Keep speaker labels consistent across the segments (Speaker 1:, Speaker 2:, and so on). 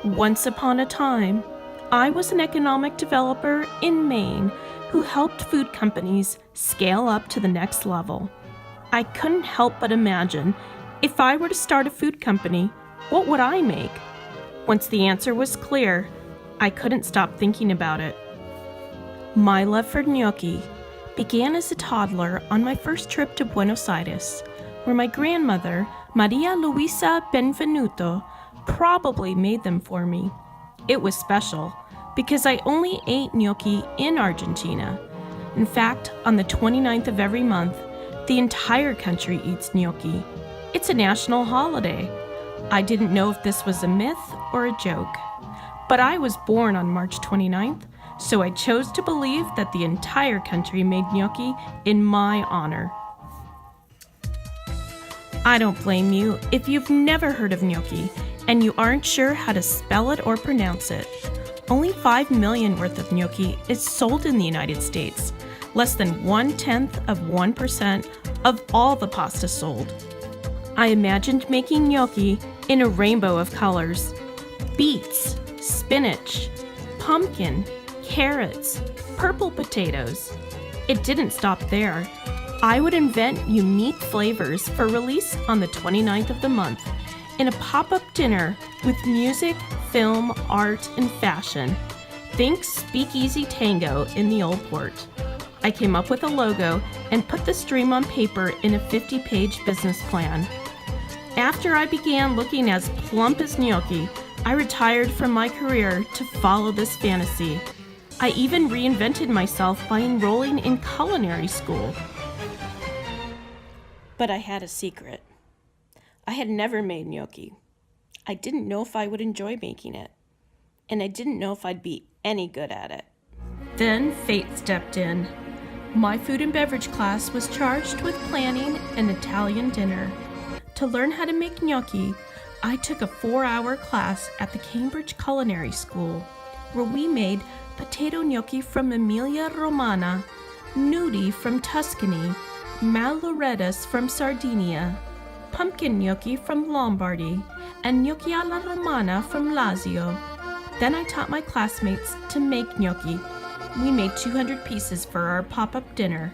Speaker 1: Once upon a time, I was an economic developer in Maine who helped food companies scale up to the next level. I couldn't help but imagine, if I were to start a food company, what would I make? Once the answer was clear, I couldn't stop thinking about it. My love for gnocchi began as a toddler on my first trip to Buenos Aires, where my grandmother, Maria Luisa Benvenuto, probably made them for me. It was special because I only ate gnocchi in Argentina. In fact, on the 29th of every month, the entire country eats gnocchi. It's a national holiday. I didn't know if this was a myth or a joke, but I was born on March 29th, so I chose to believe that the entire country made gnocchi in my honor. I don't blame you if you've never heard of gnocchi and you aren't sure how to spell it or pronounce it. Only 5 million worth of gnocchi is sold in the United States, less than 0.1% of all the pasta sold. I imagined making gnocchi in a rainbow of colors: beets, spinach, pumpkin, carrots, purple potatoes. It didn't stop there. I would invent unique flavors for release on the 29th of the month in a pop-up dinner with music, film, art, and fashion. Think Speakeasy Tango in the Old Port. I came up with a logo and put this dream on paper in a 50-page business plan. After I began looking as plump as gnocchi, I retired from my career to follow this fantasy. I even reinvented myself by enrolling in culinary school. But I had a secret. I had never made gnocchi. I didn't know if I would enjoy making it, and I didn't know if I'd be any good at it. Then fate stepped in. My food and beverage class was charged with planning an Italian dinner. To learn how to make gnocchi, I took a 4-hour class at the Cambridge Culinary School, where we made potato gnocchi from Emilia-Romagna, gnudi from Tuscany, malloredas from Sardinia, pumpkin gnocchi from Lombardy, and gnocchi alla romana from Lazio. Then I taught my classmates to make gnocchi. We made 200 pieces for our pop-up dinner.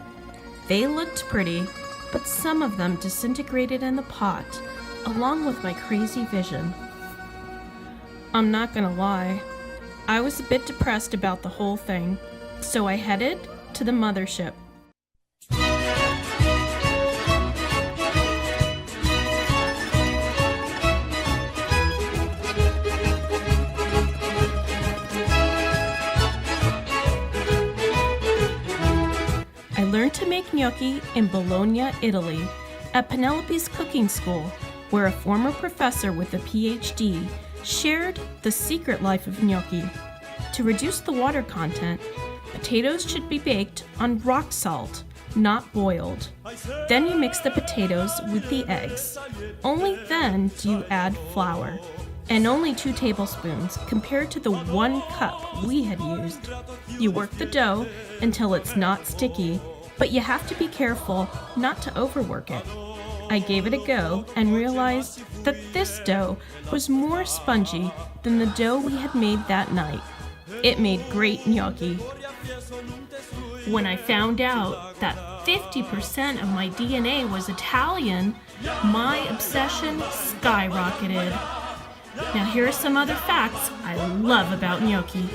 Speaker 1: They looked pretty, but some of them disintegrated in the pot, along with my crazy vision. I'm not gonna lie, I was a bit depressed about the whole thing, so I headed to the mothership. I learned to make gnocchi in Bologna, Italy, at Penelope's cooking school, where a former professor with a PhD shared the secret life of gnocchi. To reduce the water content, potatoes should be baked on rock salt, not boiled. Then you mix the potatoes with the eggs. Only then do you add flour, and only 2 tablespoons compared to the 1 cup we had used. You work the dough until it's not sticky, but you have to be careful not to overwork it. I gave it a go and realized that this dough was more spongy than the dough we had made that night. It made great gnocchi. When I found out that 50% of my DNA was Italian, my obsession skyrocketed. Now here are some other facts I love about gnocchi.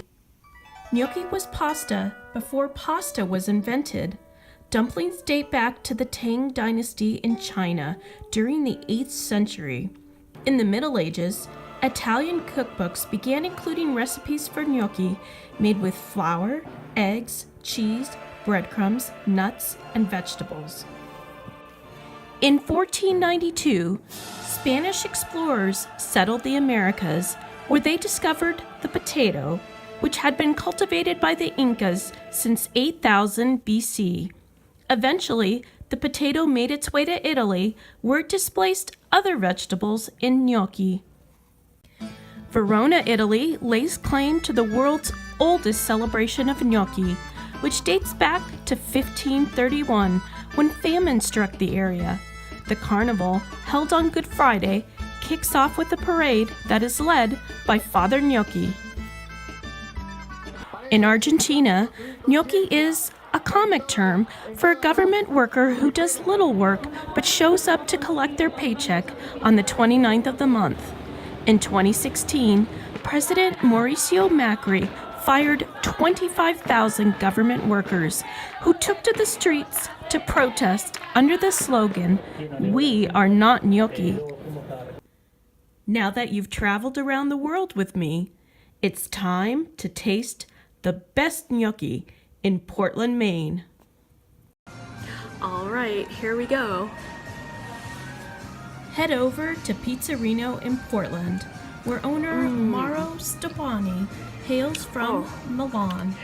Speaker 1: Gnocchi was pasta before pasta was invented. Dumplings date back to the Tang Dynasty in China during the 8th century. In the Middle Ages, Italian cookbooks began including recipes for gnocchi made with flour, eggs, cheese, breadcrumbs, nuts, and vegetables. In 1492, Spanish explorers settled the Americas, where they discovered the potato, which had been cultivated by the Incas since 8000 BC. Eventually, the potato made its way to Italy, where it displaced other vegetables in gnocchi. Verona, Italy lays claim to the world's oldest celebration of gnocchi, which dates back to 1531, when famine struck the area. The carnival, held on Good Friday, kicks off with a parade that is led by Father Gnocchi. In Argentina, gnocchi is a comic term for a government worker who does little work but shows up to collect their paycheck on the 29th of the month. In 2016, President Mauricio Macri fired 25,000 government workers who took to the streets to protest under the slogan, "We are not gnocchi." Now that you've traveled around the world with me, it's time to taste the best gnocchi in Portland, Maine. All right, here we go. Head over to Pizzerino in Portland, where owner Mauro Stopani hails from Milan.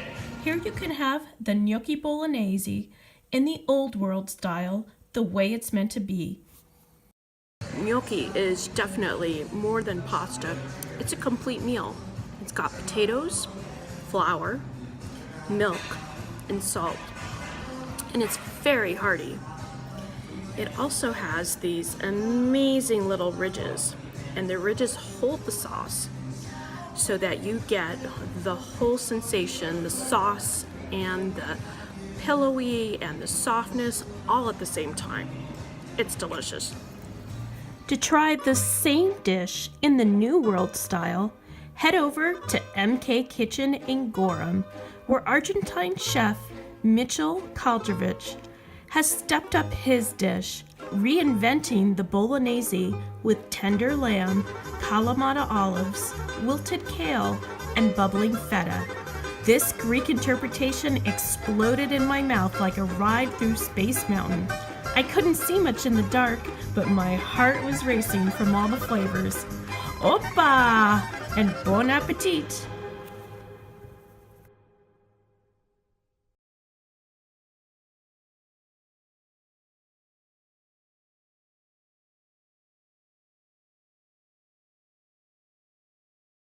Speaker 1: Here you can have the gnocchi bolognese in the old world style, the way it's meant to be. Gnocchi is definitely more than pasta. It's a complete meal. It's got potatoes, flour, milk, and salt, and it's very hearty. It also has these amazing little ridges, and the ridges hold the sauce so that you get the whole sensation, the sauce and the pillowy and the softness all at the same time. It's delicious. To try the same dish in the New World style, head over to MK Kitchen in Gorham, where Argentine chef Mitchell Kaldrovich has stepped up his dish, reinventing the bolognese with tender lamb, Kalamata olives, wilted kale, and bubbling feta. This Greek interpretation exploded in my mouth like a ride through Space Mountain. I couldn't see much in the dark, but my heart was racing from all the flavors. Oppa! And bon appetit!